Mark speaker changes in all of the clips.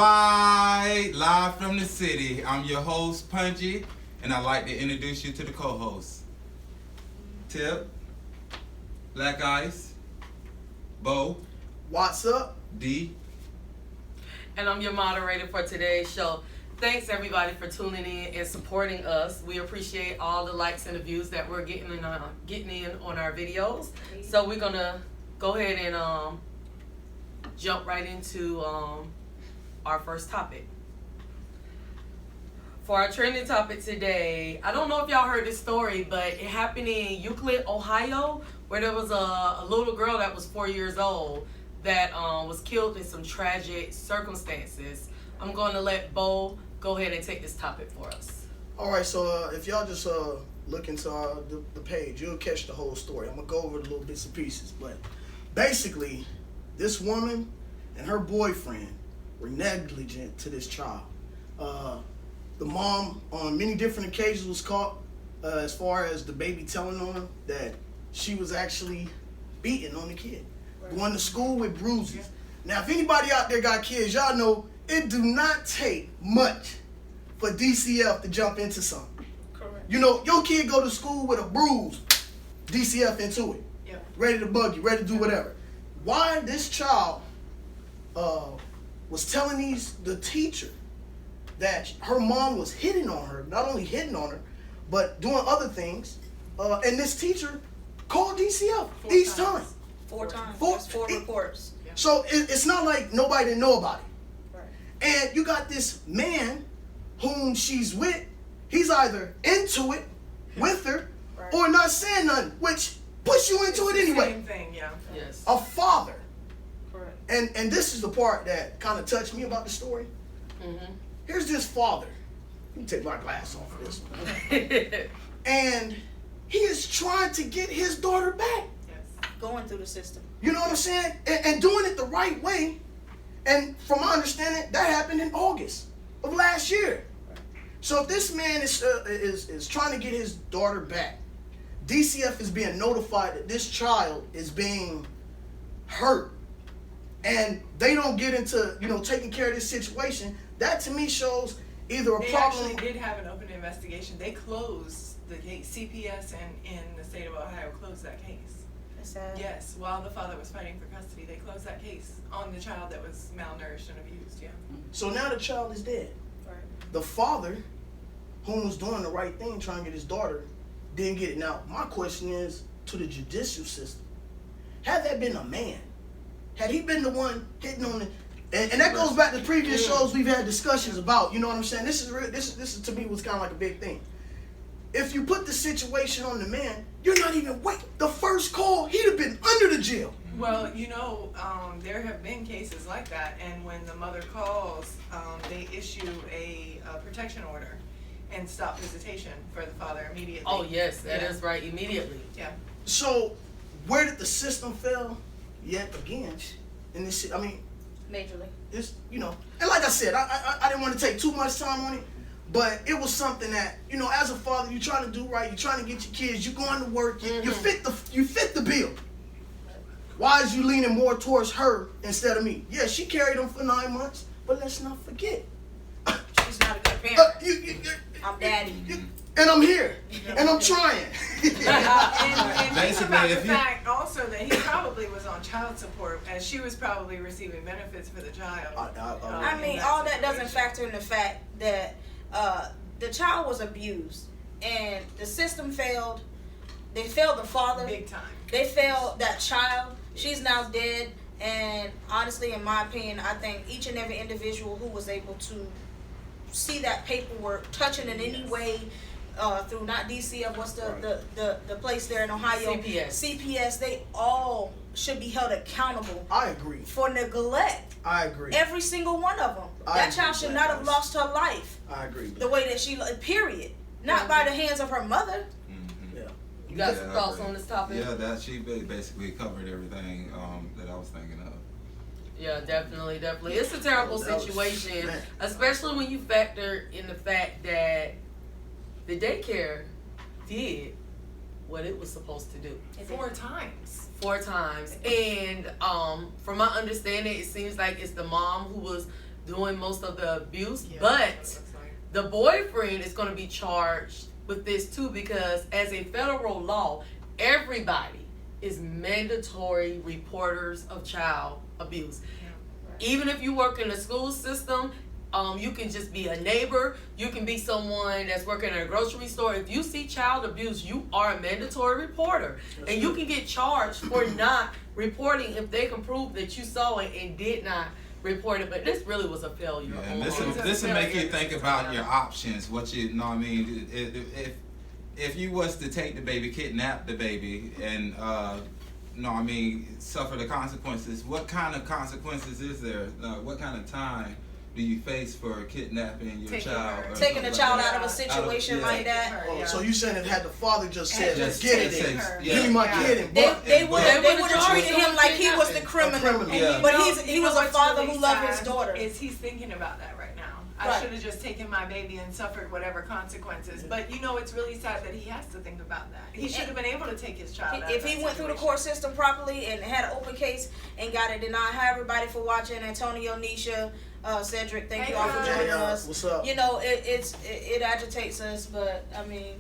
Speaker 1: right, live from the city. I'm your host, Punji, and I'd like to introduce you to the co-hosts. Tip, Black Ice, Bo,
Speaker 2: What's up?
Speaker 1: D.
Speaker 3: And I'm your moderator for today's show. Thanks everybody for tuning in and supporting us. We appreciate all the likes and the views that we're getting in on our videos. So we're gonna go ahead and jump right into our first topic. For our trending topic today, I don't know if y'all heard this story, but it happened in Euclid, Ohio, where there was a little girl that was 4 years old that was killed in some tragic circumstances. I'm going to let Bo go ahead and take this topic for us.
Speaker 2: All right, so if y'all just look into the page, you'll catch the whole story. I'm going to go over the little bits and pieces. But basically, this woman and her boyfriend were negligent to this child. The mom, on many different occasions, was caught as far as the baby telling on her that she was actually beating on the kid. Going to school with bruises. Now, if anybody out there got kids, y'all know it do not take much for DCF to jump into something.
Speaker 4: Correct.
Speaker 2: You know, your kid go to school with a bruise, DCF into it.
Speaker 4: Yep.
Speaker 2: Ready to bug you, ready to do whatever. Why this child was telling the teacher that her mom was hitting on her, not only hitting on her, but doing other things. And this teacher called DCF each time.
Speaker 4: Four times.
Speaker 2: Four-
Speaker 4: Four reports.
Speaker 3: Yeah.
Speaker 2: So it's not like nobody didn't know about it.
Speaker 4: Right.
Speaker 2: And you got this man whom she's with. He's either into it with her
Speaker 4: Right.
Speaker 2: or not saying nothing, which puts you into it anyway.
Speaker 4: Same thing, yeah.
Speaker 3: Yes.
Speaker 2: A father.
Speaker 4: Correct.
Speaker 2: And this is the part that kind of touched me about the story.
Speaker 3: Mm-hmm.
Speaker 2: Here's this father. Let me take my glass off of this one. And he is trying to get his daughter back.
Speaker 4: Yes. Going through the system.
Speaker 2: You know what I'm saying? And doing it the right way. And from my understanding, that happened in August of last year. So if this man is trying to get his daughter back, DCF is being notified that this child is being hurt, and they don't get into taking care of this situation. That to me shows either a
Speaker 5: They
Speaker 2: problem.
Speaker 5: actually did have an open investigation. They closed the case. CPS and in the state of Ohio closed that case.
Speaker 4: That's sad.
Speaker 5: Yes, while the father was fighting for custody, they closed that case on the child that was malnourished and abused. Yeah.
Speaker 2: So now the child is dead.
Speaker 4: Right.
Speaker 2: The father, who was doing the right thing, trying to get his daughter, didn't get it. Now, my question is to the judicial system. Had that been a man, had he been the one hitting on it, and that goes back to previous shows we've had discussions about, you know what I'm saying? This is to me was kind of like a big thing. If you put the situation on the man, you're not even waiting. The first call, he'd have been under the jail.
Speaker 5: Well, there have been cases like that, and when the mother calls, they issue a protection order and stop visitation for the father immediately.
Speaker 3: Oh yes, that is right. Immediately.
Speaker 5: Yeah.
Speaker 2: So, where did the system fail yet again? In this, I mean,
Speaker 4: Majorly.
Speaker 2: it's, and like I said, I didn't want to take too much time on it, but it was something that, as a father, you're trying to do right, you're trying to get your kids, you're going to work, you fit the bill. Why is you leaning more towards her instead of me? Yeah, she carried him for 9 months, but let's not forget.
Speaker 4: She's not a good parent. I'm daddy.
Speaker 2: And I'm here, and I'm trying.
Speaker 5: And think
Speaker 1: Basically,
Speaker 5: about the
Speaker 1: if you-
Speaker 5: fact also that he probably was on child support as she was probably receiving benefits for the child.
Speaker 4: I
Speaker 5: in
Speaker 4: mean, all that doesn't
Speaker 5: situation.
Speaker 4: factor in the fact that the child was abused and the system failed. They failed the father.
Speaker 5: Big time.
Speaker 4: They failed that child. She's now dead. And honestly, in my opinion, I think each and every individual who was able to see that paperwork, touch it in any way, through not DCF, what's the place there in Ohio? CPS, they all should be held accountable
Speaker 2: I agree.
Speaker 4: for neglect.
Speaker 2: I agree.
Speaker 4: Every single one of them.
Speaker 2: I
Speaker 4: That
Speaker 2: agree
Speaker 4: child
Speaker 2: with
Speaker 4: should
Speaker 2: that,
Speaker 4: not have
Speaker 2: guys.
Speaker 4: lost her life
Speaker 2: I agree.
Speaker 4: the way that she, period. Not by the hands of her mother.
Speaker 2: Yeah.
Speaker 3: You got
Speaker 1: Yeah,
Speaker 3: some
Speaker 1: I
Speaker 3: thoughts
Speaker 1: agree.
Speaker 3: on this topic?
Speaker 1: Yeah, that she basically covered everything that I was thinking of.
Speaker 3: Yeah, definitely. It's a terrible
Speaker 2: That was-
Speaker 3: situation,
Speaker 2: man.
Speaker 3: especially when you factor in the fact that the daycare did what it was supposed to do
Speaker 5: 4 times.
Speaker 3: 4 times. And from my understanding, it seems like it's the mom who was doing most of the abuse,
Speaker 5: Yeah,
Speaker 3: but
Speaker 5: that's what it looks like.
Speaker 3: the boyfriend is going to be charged with this too, because as a federal law, everybody is mandatory reporters of child abuse. Even if you work in the school system, you can just be a neighbor, you can be someone that's working at a grocery store. If you see child abuse, you are a mandatory reporter. And you can get charged for not reporting if they can prove that you saw it and did not report it. But this really was a failure.
Speaker 1: Yeah, and
Speaker 3: on-
Speaker 1: this will make you think about your options. What you know, what I mean, if you was to take the baby, kidnap the baby, and suffer the consequences. What kind of consequences is there? What kind of time do you face for kidnapping your
Speaker 5: Taking
Speaker 1: child?
Speaker 5: her-
Speaker 1: or
Speaker 4: Taking the
Speaker 1: something
Speaker 4: child
Speaker 1: like
Speaker 4: out of a
Speaker 1: that?
Speaker 4: situation
Speaker 1: yeah.
Speaker 4: like that.
Speaker 2: Oh,
Speaker 5: Yeah.
Speaker 2: so you saying if had the father just said,
Speaker 1: Just
Speaker 2: get it,
Speaker 1: say-
Speaker 2: in,
Speaker 5: her.
Speaker 1: yeah.
Speaker 2: give me my
Speaker 5: Yeah.
Speaker 2: kid and
Speaker 4: They
Speaker 2: buck
Speaker 4: they
Speaker 2: and
Speaker 4: would
Speaker 2: buck.
Speaker 3: They
Speaker 4: have
Speaker 3: would've
Speaker 4: treated
Speaker 3: charged
Speaker 4: him like he was the
Speaker 3: kidnapping.
Speaker 4: criminal.
Speaker 1: Yeah.
Speaker 4: But
Speaker 5: You
Speaker 4: he
Speaker 5: know
Speaker 4: was a
Speaker 5: what's
Speaker 4: father
Speaker 5: really
Speaker 4: who loved his
Speaker 5: sad
Speaker 4: daughter.
Speaker 5: Is he's thinking about that right now. I
Speaker 4: Right.
Speaker 5: should have just taken my baby and suffered whatever consequences. But you know, it's really sad that he has to think about that. He should have been able to take his child out
Speaker 4: If
Speaker 5: of
Speaker 4: he
Speaker 5: that
Speaker 4: went through the
Speaker 5: situation.
Speaker 4: court system properly and had an open case and got it denied, hi everybody for watching. Antonio, Nisha, Cedric, thank you all for
Speaker 5: Hey,
Speaker 4: joining
Speaker 2: Hey,
Speaker 4: us.
Speaker 2: what's up?
Speaker 4: You know, it agitates us, but I mean,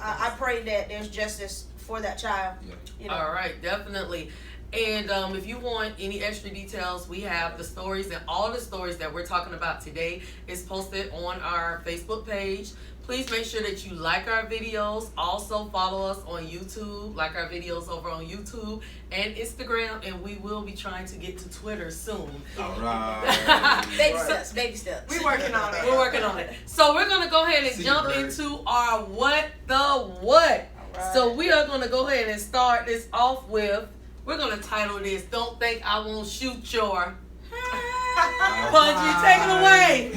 Speaker 4: I pray that there's justice for that child.
Speaker 1: Yeah.
Speaker 4: You know.
Speaker 3: All right, definitely. And if you want any extra details, we have the stories, and all the stories that we're talking about today is posted on our Facebook page. Please make sure that you like our videos. Also follow us on YouTube, like our videos over on YouTube and Instagram, and we will be trying to get to Twitter soon.
Speaker 1: All right.
Speaker 4: Baby
Speaker 2: Right.
Speaker 4: steps, baby steps.
Speaker 5: We working on it.
Speaker 3: We're working on it. So we're gonna go ahead and
Speaker 1: See you,
Speaker 3: jump
Speaker 1: Bird.
Speaker 3: into our what the what.
Speaker 4: Alright.
Speaker 3: So we are gonna go ahead and start this off with, we're gonna title this "Don't Think I Won't Shoot Your." Punji, take it away.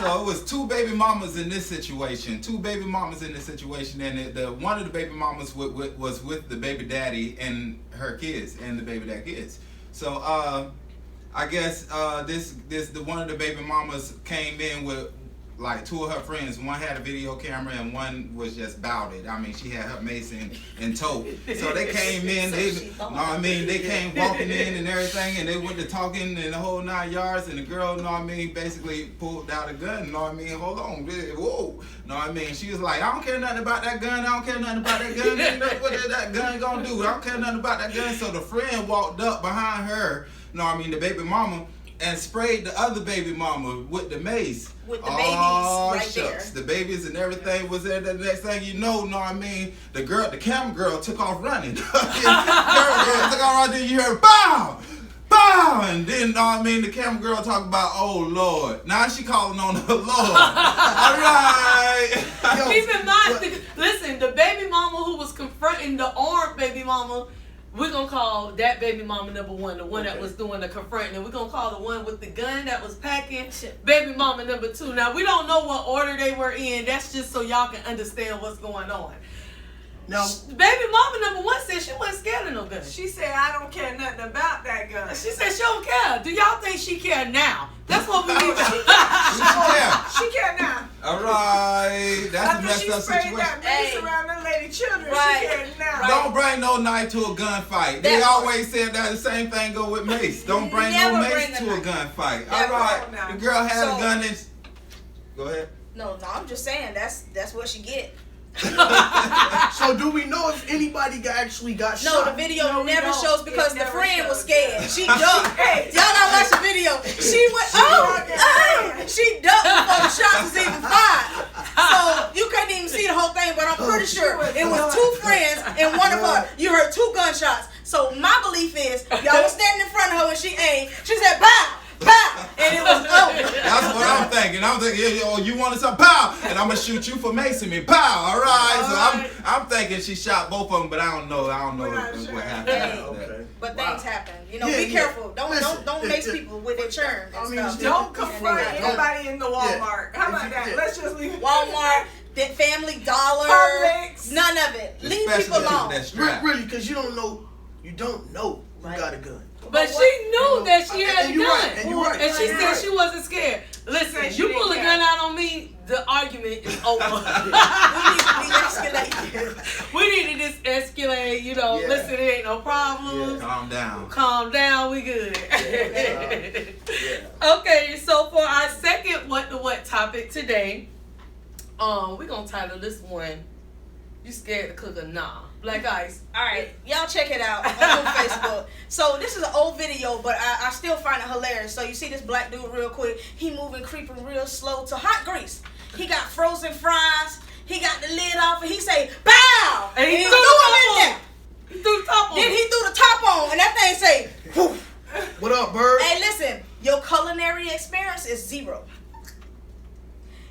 Speaker 1: So it was two baby mamas in this situation. And the one of the baby mamas was with the baby daddy and her kids and the baby dad kids. So I guess the one of the baby mamas came in with like two of her friends. One had a video camera and one was just about it. I mean, she had her mace in tow. So they came in. They came walking in and everything, and they went to talking in the whole 9 yards. And the girl, basically pulled out a gun. Hold on, whoa. She was like, I don't care nothing about that gun. What is that gun gonna do? I don't care nothing about that gun. So the friend walked up behind her. The baby mama. And sprayed the other baby mama with the mace.
Speaker 4: With the babies right
Speaker 1: shucks.
Speaker 4: there.
Speaker 1: The babies and everything was there. The next thing you know the camera girl took off running. The camera girl took off running. You heard bow, bow, and then the camera girl talk about, oh Lord. Now she calling on the Lord. All right.
Speaker 3: Keep in mind, listen, the baby mama who was confronting the armed baby mama, we're gonna call that baby mama number one, the one that was doing the confronting, and we're gonna call the one with the gun that was packing baby mama number two. Now we don't know what order they were in. That's just so y'all can understand what's going on.
Speaker 2: Now,
Speaker 3: Baby mama number one said she wasn't scared of no gun.
Speaker 5: She said, I don't care nothing about that gun.
Speaker 3: She said she don't care. Do y'all think she care now? That's what we need to.
Speaker 1: Yeah.
Speaker 5: She care now.
Speaker 1: All right. That's a
Speaker 5: After
Speaker 1: messed
Speaker 5: she
Speaker 1: up
Speaker 5: sprayed
Speaker 1: situation.
Speaker 5: that mace
Speaker 4: Hey.
Speaker 5: around them lady children,
Speaker 4: Right.
Speaker 5: she care now.
Speaker 1: Don't bring no knife to a gunfight. They
Speaker 4: That-
Speaker 1: always said that the same thing go with mace. Don't bring no
Speaker 4: Never
Speaker 1: mace
Speaker 4: bring a
Speaker 1: to a
Speaker 4: knife.
Speaker 1: gunfight.
Speaker 4: Never.
Speaker 1: All right.
Speaker 5: No.
Speaker 1: The girl had
Speaker 4: So-
Speaker 1: a gun and. Go ahead.
Speaker 4: No, I'm just saying that's what she get.
Speaker 2: so do we know if anybody actually got
Speaker 4: No,
Speaker 2: shot?
Speaker 4: the video
Speaker 5: No, we
Speaker 4: never
Speaker 5: don't.
Speaker 4: shows because
Speaker 5: It
Speaker 4: the
Speaker 5: never
Speaker 4: friend was
Speaker 5: shows,
Speaker 4: scared.
Speaker 5: yeah.
Speaker 4: She ducked.
Speaker 5: Hey,
Speaker 4: Y'all gotta watch the video. She went, she ducked before the shots was even fired. So you couldn't even see the whole thing, but I'm pretty sure it was two friends and one of her. You heard two gunshots. So my belief is y'all was standing in front of her when she aimed. She said, "Pow, pow," and it was over.
Speaker 1: That's what I'm thinking. I'm thinking, oh, you wanted some pow, and I'm gonna shoot you for macing me. Pow. All right. So I'm thinking she shot both of them, but I don't know.
Speaker 5: We're not
Speaker 1: what
Speaker 5: sure.
Speaker 1: happened.
Speaker 4: Hey.
Speaker 1: after that.
Speaker 2: Okay.
Speaker 4: But
Speaker 2: Wow.
Speaker 4: things happen. You know,
Speaker 2: Yeah,
Speaker 4: be
Speaker 2: yeah.
Speaker 4: careful.
Speaker 2: Listen,
Speaker 4: Don't mace people with their churn
Speaker 2: I
Speaker 4: and
Speaker 2: mean,
Speaker 4: stuff.
Speaker 5: don't confront
Speaker 4: Yeah.
Speaker 5: anybody in the Walmart. How about that?
Speaker 2: Yeah.
Speaker 5: Let's just leave it.
Speaker 4: Walmart, that Family Dollar,
Speaker 5: Publix.
Speaker 4: none of it. Leave
Speaker 1: Especially
Speaker 4: people
Speaker 1: people
Speaker 4: alone.
Speaker 1: that strap.
Speaker 2: Really, because you don't know who
Speaker 4: Right.
Speaker 2: got a gun.
Speaker 3: But she knew that she had a
Speaker 2: And you're
Speaker 3: gun.
Speaker 2: right, and you're right.
Speaker 3: And she
Speaker 2: You're
Speaker 3: said
Speaker 2: right.
Speaker 3: she wasn't scared. Listen,
Speaker 5: said she
Speaker 3: you
Speaker 5: didn't
Speaker 3: pull a
Speaker 5: care.
Speaker 3: gun out on me, the argument is over.
Speaker 4: We need to be
Speaker 2: escalate.
Speaker 3: We need to just escalate, you know,
Speaker 2: Yeah.
Speaker 3: listen, it ain't no problem.
Speaker 2: Yeah.
Speaker 1: Calm down.
Speaker 3: Calm down, we good.
Speaker 2: Yeah.
Speaker 3: Okay, so for our second what the what topic today, we're gonna title this one, You Scared to Cook or Nah? Black Ice.
Speaker 4: Alright, y'all check it out on Facebook. So this is an old video, but I still find it hilarious. So you see this black dude real quick. He moving, creeping real slow to hot grease. He got frozen fries. He got the lid off, and he say, "Bow!"
Speaker 3: And he
Speaker 4: threw
Speaker 3: threw
Speaker 4: him in
Speaker 3: the
Speaker 4: there.
Speaker 3: He threw the top on.
Speaker 4: Then he threw the top on, and that thing say, "Poof."
Speaker 2: What up, Bird?
Speaker 4: Hey, listen, your culinary experience is 0.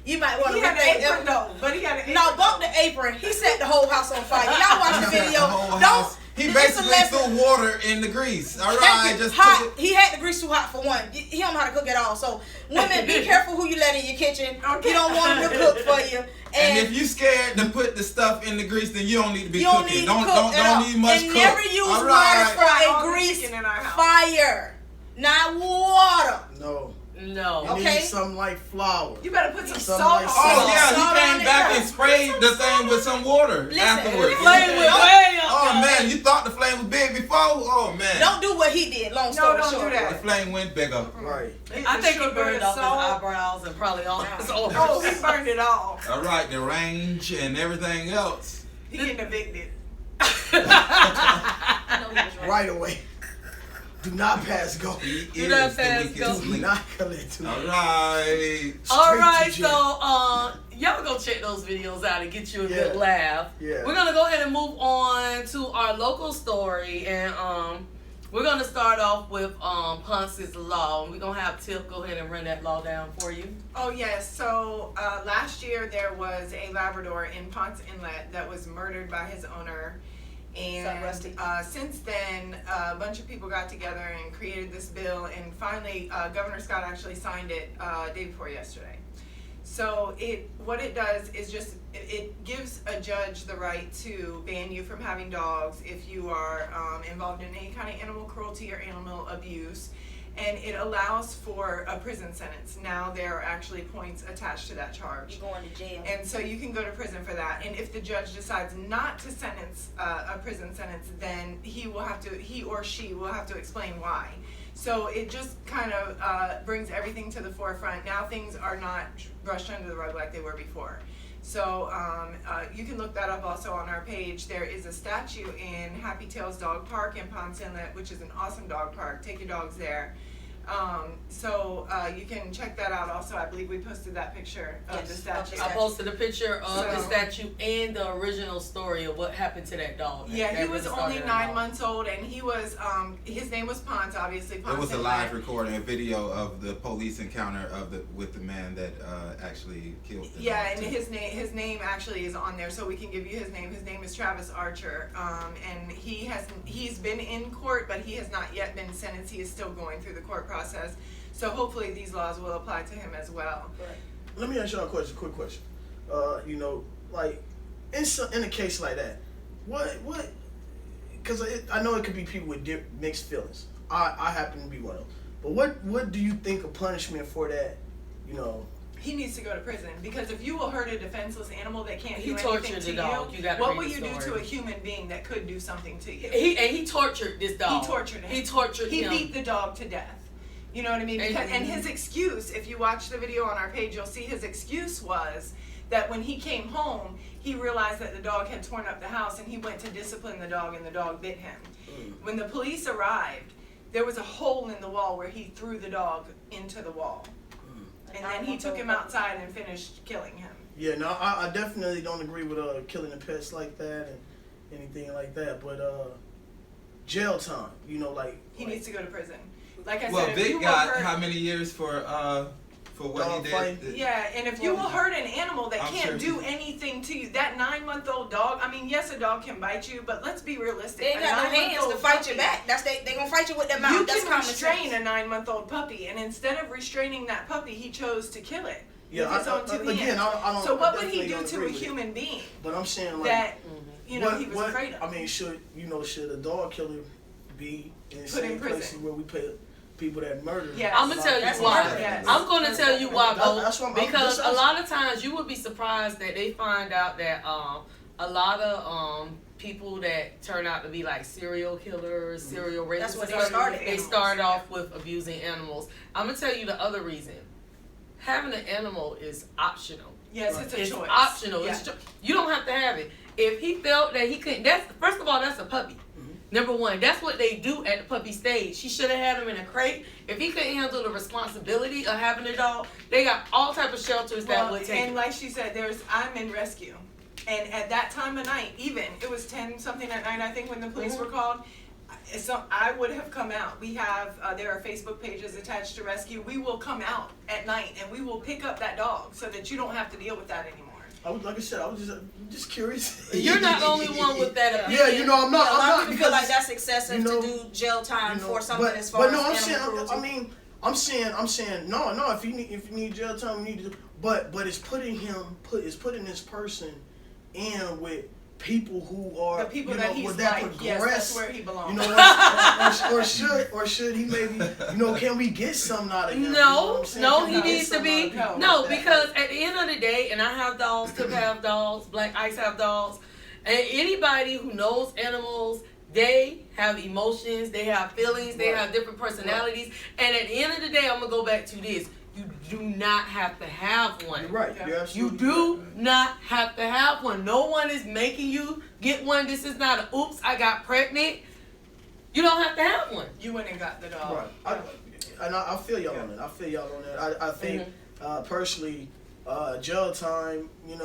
Speaker 4: You might want
Speaker 5: He
Speaker 4: to
Speaker 5: had an apron though, but he had an apron.
Speaker 4: No, bump the apron. He set the whole house on fire. Y'all watch the
Speaker 1: He set
Speaker 4: video.
Speaker 1: the whole
Speaker 4: Don't.
Speaker 1: house. He
Speaker 4: it's a
Speaker 1: basically
Speaker 4: lesson.
Speaker 1: threw water in the grease. All
Speaker 4: Thank
Speaker 1: right,
Speaker 4: you.
Speaker 1: just
Speaker 4: hot.
Speaker 1: took it.
Speaker 4: He had the grease too hot for one. He don't know how to cook at all. So women, be careful who you let in your kitchen.
Speaker 5: Okay.
Speaker 4: You don't want them to cook for you.
Speaker 1: And if you scared to put the stuff in the grease, then you don't need to be
Speaker 4: you don't
Speaker 1: cooking.
Speaker 4: need
Speaker 1: don't
Speaker 4: to cook at all.
Speaker 1: need much
Speaker 4: and
Speaker 1: cook.
Speaker 4: never use
Speaker 1: All
Speaker 4: water
Speaker 1: right.
Speaker 4: for
Speaker 5: All
Speaker 4: a
Speaker 5: the
Speaker 4: grease
Speaker 5: chicken in our house.
Speaker 4: fire, not water.
Speaker 2: No.
Speaker 3: No.
Speaker 2: You
Speaker 4: Okay.
Speaker 2: need something like flour.
Speaker 5: You better put some
Speaker 2: Something
Speaker 5: salt
Speaker 2: like
Speaker 5: on
Speaker 1: Oh
Speaker 2: salt.
Speaker 5: it.
Speaker 1: yeah,
Speaker 4: Salt
Speaker 1: he
Speaker 4: on
Speaker 1: came
Speaker 4: it.
Speaker 1: back and sprayed the thing with some water
Speaker 4: Listen,
Speaker 1: afterwards.
Speaker 3: Flame was
Speaker 4: Don't-
Speaker 3: way up.
Speaker 1: Oh man, you thought the flame was big before? Oh man.
Speaker 4: Don't do what he did. Long
Speaker 5: No,
Speaker 4: story
Speaker 5: don't
Speaker 4: short.
Speaker 5: do
Speaker 1: The
Speaker 5: that.
Speaker 1: flame went bigger.
Speaker 2: Right.
Speaker 3: I think he
Speaker 5: Sugar,
Speaker 3: burned off his
Speaker 5: salt.
Speaker 3: eyebrows and probably all his arms.
Speaker 5: Oh, he burned it all.
Speaker 1: All right, the range and everything else.
Speaker 5: He getting evicted.
Speaker 4: I know he was right.
Speaker 2: Right away. Do not pass go.
Speaker 1: He
Speaker 3: Do
Speaker 1: is
Speaker 3: not
Speaker 1: the
Speaker 3: pass
Speaker 1: weakest
Speaker 3: go.
Speaker 2: Do
Speaker 1: link.
Speaker 2: not collect to
Speaker 1: All right.
Speaker 3: All right,
Speaker 2: Straight to
Speaker 3: so y'all go check those videos out and get you a good
Speaker 2: Yeah.
Speaker 3: laugh.
Speaker 2: Yeah.
Speaker 3: We're gonna go ahead and move on to our local story, and we're gonna start off with Ponce's Law. And we're gonna have Tip go ahead and run that law down for you.
Speaker 5: Oh yes. So last year there was a Labrador in Ponce Inlet that was murdered by his owner, and
Speaker 4: Rusty?
Speaker 5: since then a bunch of people got together and created this bill, and finally Governor Scott actually signed it day before yesterday. So what it does is just it gives a judge the right to ban you from having dogs if you are involved in any kind of animal cruelty or animal abuse, and it allows for a prison sentence. Now there are actually points attached to that charge.
Speaker 4: You're going to jail.
Speaker 5: And so you can go to prison for that. And if the judge decides not to sentence a prison sentence, then he or she will have to explain why. So it just kind of brings everything to the forefront. Now things are not brushed under the rug like they were before. So you can look that up also on our page. There is a statue in Happy Tails Dog Park in Ponce Inlet, which is an awesome dog park. Take your dogs there. So you can check that out also. I believe we posted that picture of the
Speaker 4: Yes,
Speaker 5: statue.
Speaker 3: I posted a picture of the
Speaker 5: So-
Speaker 3: statue and the original story of what happened to that dog.
Speaker 5: Yeah, he
Speaker 3: That
Speaker 5: was
Speaker 3: really
Speaker 5: only
Speaker 3: started it
Speaker 5: 9
Speaker 3: all.
Speaker 5: months old, and he was his name was Ponce, obviously. Ponce
Speaker 1: It was a
Speaker 5: Inlet.
Speaker 1: live recording, a video of the police encounter with the man that actually killed the
Speaker 5: Yeah,
Speaker 1: dog,
Speaker 5: and
Speaker 1: too.
Speaker 5: his name actually is on there, so we can give you his name. His name is Travis Archer, and he's been in court, but he has not yet been sentenced. He is still going through the court process. So hopefully these laws will apply to him as well.
Speaker 2: Let me ask y'all a quick question. You know, like in a case like that, what? Because I know it could be people with mixed feelings. I happen to be one of them. But what do you think a punishment for that? You know,
Speaker 5: He needs to go to prison, because if you will hurt a defenseless animal that can't
Speaker 3: He
Speaker 5: do
Speaker 3: tortured
Speaker 5: anything
Speaker 3: the
Speaker 5: to
Speaker 3: dog. You gotta
Speaker 5: what
Speaker 3: read
Speaker 5: will
Speaker 3: the
Speaker 5: you do to
Speaker 3: story.
Speaker 5: a human being that could do something to you?
Speaker 3: He tortured this dog.
Speaker 5: He tortured him.
Speaker 3: He tortured
Speaker 5: He
Speaker 3: him.
Speaker 5: beat the dog to death. You know what I mean? Because, and his excuse, if you watch the video on our page, you'll see his excuse was that when he came home, he realized that the dog had torn up the house, and he went to discipline the dog, and the dog bit him. When the police arrived, there was a hole in the wall where he threw the dog into the wall. And then he took him outside and finished killing him.
Speaker 2: yeah, no, I definitely don't agree with killing the pets like that and anything like that. But jail time, you know, like
Speaker 5: He needs to go to prison. Like I
Speaker 1: Well,
Speaker 5: said, if you
Speaker 1: Vic
Speaker 5: will
Speaker 1: got
Speaker 5: hurt,
Speaker 1: how many years for what
Speaker 2: Dog
Speaker 1: he did?
Speaker 2: fighting?
Speaker 5: yeah, and if you will hurt an animal that
Speaker 1: I'm
Speaker 5: can't
Speaker 1: sure
Speaker 5: do anything to you, that 9-month-old dog, I mean, yes, a dog can bite you, but let's be realistic.
Speaker 4: They ain't
Speaker 5: A
Speaker 4: got no hands to
Speaker 5: 9-month-old
Speaker 4: fight
Speaker 5: puppy-
Speaker 4: you back. They gonna fight you with their mouth.
Speaker 5: You
Speaker 4: That's
Speaker 5: can
Speaker 4: common
Speaker 5: restrain
Speaker 4: sense.
Speaker 5: a 9-month-old puppy, and instead of restraining that puppy, he chose to kill it
Speaker 2: Yeah,
Speaker 5: with his own two hands.
Speaker 2: I don't.
Speaker 5: So what
Speaker 2: I
Speaker 5: would he
Speaker 2: definitely
Speaker 5: do
Speaker 2: don't
Speaker 5: to
Speaker 2: agree
Speaker 5: a
Speaker 2: with it.
Speaker 5: human being
Speaker 2: But I'm saying like
Speaker 5: that he was
Speaker 2: what,
Speaker 5: afraid of?
Speaker 2: I mean, should a dog killer be in the
Speaker 5: Put in
Speaker 2: same
Speaker 5: prison.
Speaker 2: places where we people that murder.
Speaker 5: Yes.
Speaker 3: I'm gonna tell you
Speaker 4: That's
Speaker 3: why.
Speaker 4: murder.
Speaker 5: Yes.
Speaker 3: I'm gonna tell you why,
Speaker 2: That's what I'm-
Speaker 3: because
Speaker 2: that's-
Speaker 3: a lot of times you would be surprised that they find out that a lot of people that turn out to be like serial killers, serial rapists,
Speaker 4: That's what
Speaker 3: and
Speaker 4: they
Speaker 3: stuff,
Speaker 4: started.
Speaker 3: They start off with abusing animals. I'm gonna tell you the other reason. Having an animal is optional.
Speaker 5: Yes, it's a
Speaker 3: It's
Speaker 5: choice.
Speaker 3: optional.
Speaker 5: Yeah.
Speaker 3: You don't have to have it. If he felt that he couldn't, that's first of all, that's a puppy. Number one, that's what they do at the puppy stage. She should have had him in a crate. If he couldn't handle the responsibility of having a dog, they got all type of shelters that
Speaker 5: Well,
Speaker 3: would take
Speaker 5: and
Speaker 3: it.
Speaker 5: like she said, I'm in rescue. And at that time of night, even, it was 10 something at night, I think, when the police were called. So I would have come out. We have, there are Facebook pages attached to rescue. We will come out at night and we will pick up that dog so that you don't have to deal with that anymore.
Speaker 2: Like I said, I was just curious.
Speaker 3: You're not the only one with that opinion.
Speaker 2: Yeah, you know, I'm not.
Speaker 4: Yeah, a lot
Speaker 2: I'm
Speaker 4: of
Speaker 2: not
Speaker 4: people feel like
Speaker 2: because,
Speaker 4: that's excessive
Speaker 2: you know,
Speaker 4: to do jail time for something
Speaker 2: but,
Speaker 4: as far
Speaker 2: but no,
Speaker 4: as animal cruelty.
Speaker 2: I'm saying, no. If you need jail time, you need to. But it's putting this person in with people who are
Speaker 5: The people
Speaker 2: you
Speaker 5: that
Speaker 2: know,
Speaker 5: he's
Speaker 2: with that
Speaker 5: like, yes,
Speaker 2: progress.
Speaker 5: that's where he belongs.
Speaker 2: You know, or should he maybe, can we get something out of him? You know what
Speaker 3: No,
Speaker 2: I'm saying?
Speaker 3: no,
Speaker 2: Can
Speaker 3: he
Speaker 2: we get
Speaker 3: needs to
Speaker 2: something
Speaker 3: be
Speaker 2: out of him
Speaker 3: no,
Speaker 2: like that?
Speaker 3: because at the end of the day, and I have dogs, Tip have dogs, Black Ice have dogs, and anybody who knows animals, they have emotions, they have feelings, they
Speaker 2: Right.
Speaker 3: have different personalities, and at the end of the day, I'm gonna go back to this: you do not have to have one.
Speaker 2: You're right.
Speaker 5: Yeah.
Speaker 2: You're
Speaker 3: You
Speaker 2: absolutely
Speaker 3: do
Speaker 2: right.
Speaker 3: not have to have one. No one is making you get one. This is not a oops, I got pregnant. You don't have to have one.
Speaker 5: You went and got the dog.
Speaker 2: Right. I feel y'all on it. I feel y'all on that. I think
Speaker 3: Mm-hmm.
Speaker 2: personally, jail time, in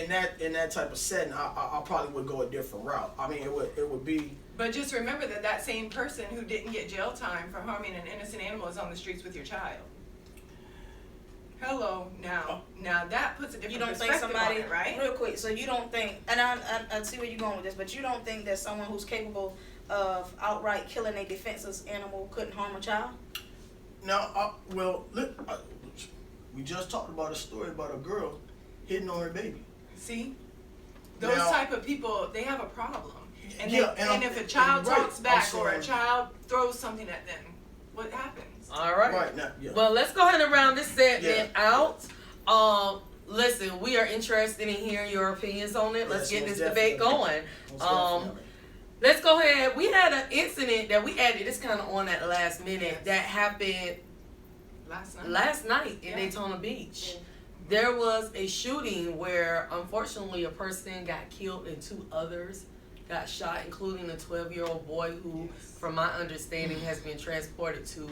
Speaker 2: that type of setting, I probably would go a different route. I mean, it would be.
Speaker 5: But just remember that same person who didn't get jail time for harming an innocent animal is on the streets with your child. Hello, now that puts a different
Speaker 4: You don't think
Speaker 5: perspective
Speaker 4: somebody,
Speaker 5: on it, right?
Speaker 4: real quick, so you don't think, and I see where you're going with this, but you don't think that someone who's capable of outright killing a defenseless animal couldn't harm a child?
Speaker 2: Now, we just talked about a story about a girl hitting on her baby.
Speaker 5: See, those
Speaker 2: Now-
Speaker 5: type of people, they have a problem. And,
Speaker 2: Yeah,
Speaker 5: and if a child
Speaker 2: right,
Speaker 5: talks back
Speaker 2: I'm
Speaker 5: or a
Speaker 2: saying-
Speaker 5: child throws something at them, what happens?
Speaker 3: All right.
Speaker 2: Right now, yeah.
Speaker 3: Well, let's go ahead and round this segment out. Listen, we are interested in hearing your opinions on it. Let's
Speaker 2: Yes,
Speaker 3: get
Speaker 2: most
Speaker 3: this debate
Speaker 2: definitely.
Speaker 3: going.
Speaker 2: Most definitely.
Speaker 3: Let's go ahead. We had an incident that we added. This kind of on at the last minute that happened last night in
Speaker 5: Yeah.
Speaker 3: Daytona Beach.
Speaker 4: Yeah.
Speaker 3: There was a shooting where unfortunately a person got killed and 2 others got shot, including a 12-year-old boy who, from my understanding, has been transported to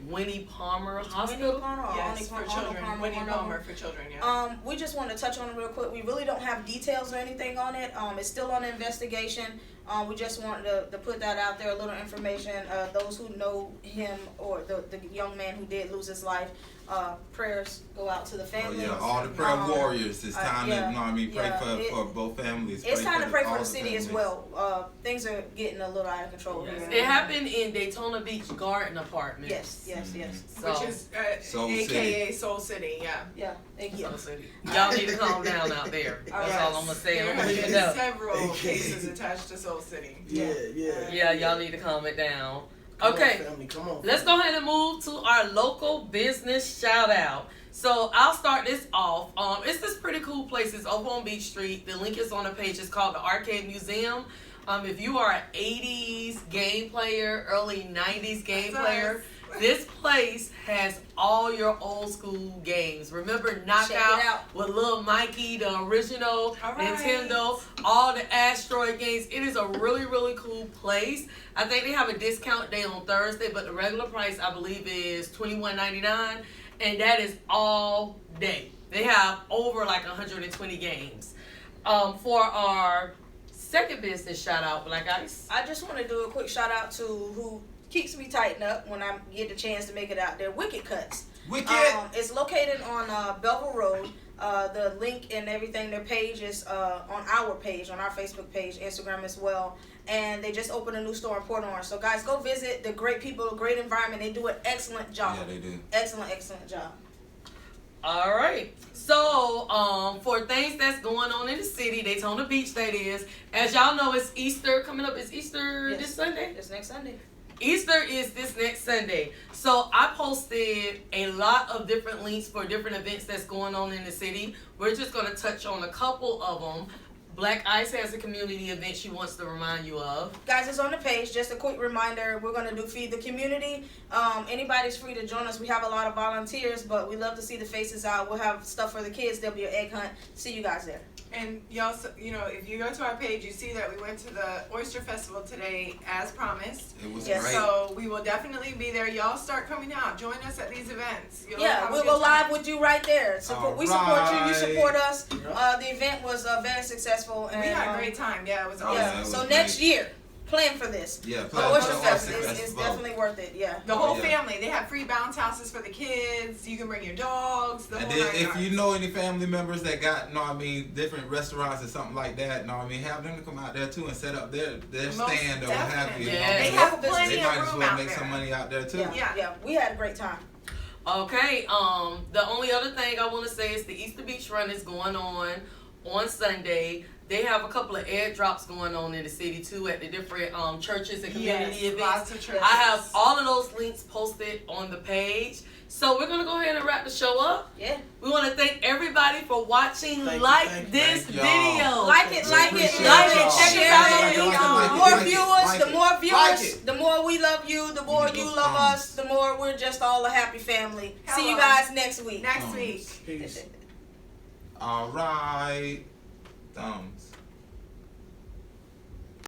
Speaker 3: Winnie Palmer Hospital.
Speaker 4: Winnie Palmer or
Speaker 5: Yes, for
Speaker 4: Arnold
Speaker 5: children.
Speaker 4: Palmer,
Speaker 5: Winnie
Speaker 4: one of them.
Speaker 5: Palmer for children, yeah.
Speaker 4: We just want to touch on it real quick. We really don't have details or anything on it. It's still on investigation. We just wanted to put that out there, a little information. Those who know him or the young man who did lose his life, prayers go out to the
Speaker 1: Oh,
Speaker 4: family.
Speaker 1: yeah, all the prayer warriors. It's time
Speaker 4: yeah,
Speaker 1: to, pray
Speaker 4: yeah,
Speaker 1: for both families.
Speaker 4: It's time to pray for
Speaker 1: all
Speaker 4: the city as
Speaker 1: families.
Speaker 4: well. Things are getting a little out of control
Speaker 3: Yes.
Speaker 4: here.
Speaker 3: It happened in Daytona Beach Garden Apartments.
Speaker 4: Yes.
Speaker 3: So,
Speaker 5: Which is
Speaker 1: Soul
Speaker 5: AKA Soul City, yeah.
Speaker 4: Yeah. Yeah.
Speaker 3: Soul City. Y'all need to calm down out there. That's
Speaker 4: Yes.
Speaker 3: all I'm gonna say.
Speaker 5: There
Speaker 3: I'm
Speaker 5: have
Speaker 3: gonna leave
Speaker 5: been
Speaker 3: it up.
Speaker 5: several
Speaker 2: AKA.
Speaker 5: cases attached to Soul City.
Speaker 2: Yeah.
Speaker 3: Yeah, y'all need to calm it down.
Speaker 2: Come on,
Speaker 3: Okay.
Speaker 2: family, come on.
Speaker 3: Let's go ahead and move to our local business shout out. So I'll start this off. It's this pretty cool place. It's over on Beach Street. The link is on the page. It's called the Arcade Museum. If you are an 80s game player, early 90s game
Speaker 5: That's
Speaker 3: player,
Speaker 5: us.
Speaker 3: this place has all your old school games. Remember Knockout
Speaker 4: out.
Speaker 3: with Lil Mikey, the original
Speaker 5: All right.
Speaker 3: Nintendo, all the Asteroid games. It is a really, really cool place. I think they have a discount day on Thursday, but the regular price I believe is $21.99, and that is all day. They have over like 120 games. For our second business shout out, Black Ice.
Speaker 4: I just want to do a quick shout out to who keeps me tightened up when I get the chance to make it out there. Wicked Cuts.
Speaker 1: Wicked.
Speaker 4: It's located on Belleville Road. The link and everything, their page is on our page, on our Facebook page, Instagram as well. And they just opened a new store in Port Orange. So guys, go visit. They're great people, great environment. They do an excellent job.
Speaker 1: Yeah, they do.
Speaker 4: Excellent job.
Speaker 3: All right. So, for things that's going on in the city, Daytona Beach, that is. As y'all know, it's Easter coming up. It's Easter
Speaker 4: Yes.
Speaker 3: this Sunday.
Speaker 4: This next Sunday.
Speaker 3: Easter is this next Sunday. So I posted a lot of different links for different events that's going on in the city. We're just going to touch on a couple of them. Black Ice has a community event she wants to remind you of.
Speaker 4: Guys, it's on the page. Just a quick reminder, we're going to do Feed the Community. Anybody's free to join us. We have a lot of volunteers, but we love to see the faces out. We'll have stuff for the kids. There'll be an egg hunt. See you guys there.
Speaker 5: And y'all, you know, if you go to our page, you see that we went to the Oyster Festival today as promised.
Speaker 1: It was
Speaker 4: Yes.
Speaker 1: great.
Speaker 5: So we will definitely be there. Y'all start coming out. Join us at these events. You'll
Speaker 4: Yeah,
Speaker 5: have a
Speaker 4: we'll
Speaker 5: good
Speaker 4: go
Speaker 5: time.
Speaker 4: live with you right there. We support you. You support us.
Speaker 2: Yeah.
Speaker 4: The event was very successful. And,
Speaker 5: We had a great time. Yeah, it was awesome.
Speaker 1: Yeah,
Speaker 4: Yeah.
Speaker 1: it
Speaker 4: So
Speaker 1: was
Speaker 4: next
Speaker 1: great.
Speaker 4: year, plan for this.
Speaker 1: Yeah,
Speaker 4: The
Speaker 1: plan
Speaker 4: Oyster
Speaker 1: for the
Speaker 4: Fest
Speaker 1: Oyster
Speaker 4: is
Speaker 1: Festival.
Speaker 4: definitely worth it. Yeah.
Speaker 5: The whole
Speaker 1: Yeah.
Speaker 5: family. They have free bounce houses for the kids. You can bring your dogs. The
Speaker 1: And
Speaker 5: whole
Speaker 1: then
Speaker 5: nine
Speaker 1: if
Speaker 5: yards.
Speaker 1: you know any family members that got, different restaurants or something like that, have them to come out there too and set up their
Speaker 5: Most
Speaker 1: stand or what have you.
Speaker 5: definitely.
Speaker 3: Yeah.
Speaker 5: They
Speaker 1: They
Speaker 5: have plenty
Speaker 1: might
Speaker 5: of
Speaker 1: as
Speaker 5: room
Speaker 1: well
Speaker 5: out
Speaker 1: make
Speaker 5: there.
Speaker 1: some money out there too.
Speaker 4: Yeah. Yeah. We had a great time.
Speaker 3: Okay, the only other thing I want to say is the Easter Beach Run is going on Sunday. They have a couple of airdrops going on in the city too at the different churches and community
Speaker 5: Yes,
Speaker 3: events.
Speaker 5: lots of churches.
Speaker 3: I have all of those links posted on the page. So we're gonna go ahead and wrap the show up.
Speaker 4: Yeah.
Speaker 3: We want to thank everybody for watching.
Speaker 2: Thank you,
Speaker 3: like
Speaker 2: thank you,
Speaker 3: this
Speaker 1: thank y'all.
Speaker 3: video.
Speaker 4: Like it,
Speaker 1: We
Speaker 4: like it,
Speaker 1: appreciate
Speaker 4: like it,
Speaker 1: y'all.
Speaker 4: check it
Speaker 3: Like
Speaker 4: out
Speaker 3: it,
Speaker 4: on
Speaker 3: like it,
Speaker 4: YouTube.
Speaker 3: like
Speaker 1: it,
Speaker 4: More
Speaker 1: like it,
Speaker 4: viewers,
Speaker 1: like
Speaker 4: the
Speaker 1: it.
Speaker 4: more
Speaker 1: Like
Speaker 4: viewers,
Speaker 1: it.
Speaker 4: the more we love you, the more
Speaker 1: Give me
Speaker 4: you
Speaker 1: those
Speaker 4: love
Speaker 1: thumbs.
Speaker 4: us, the more we're just all a happy family. See you
Speaker 5: Hello.
Speaker 4: guys next week.
Speaker 5: Next week.
Speaker 2: Peace.
Speaker 1: All right. Thumbs.